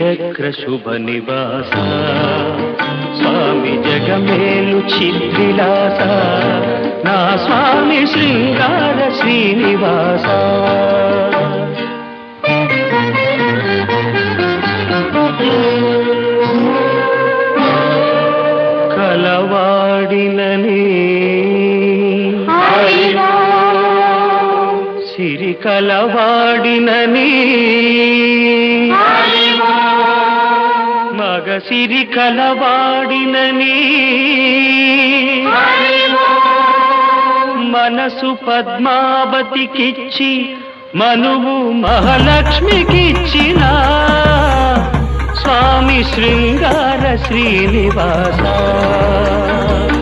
శ్రీచక్ర శుభ నివాస స్వామి జగమేలు చిద్విలాస నా స్వామి శృంగార శ్రీనివాస కలవాడినని సిరి కలవాడినని మగ సిరి కలవాడినని మనసు పద్మావతికిచ్చి మనువు మహాలక్ష్మికిచ్చిన స్వామి శృంగార శ్రీనివాస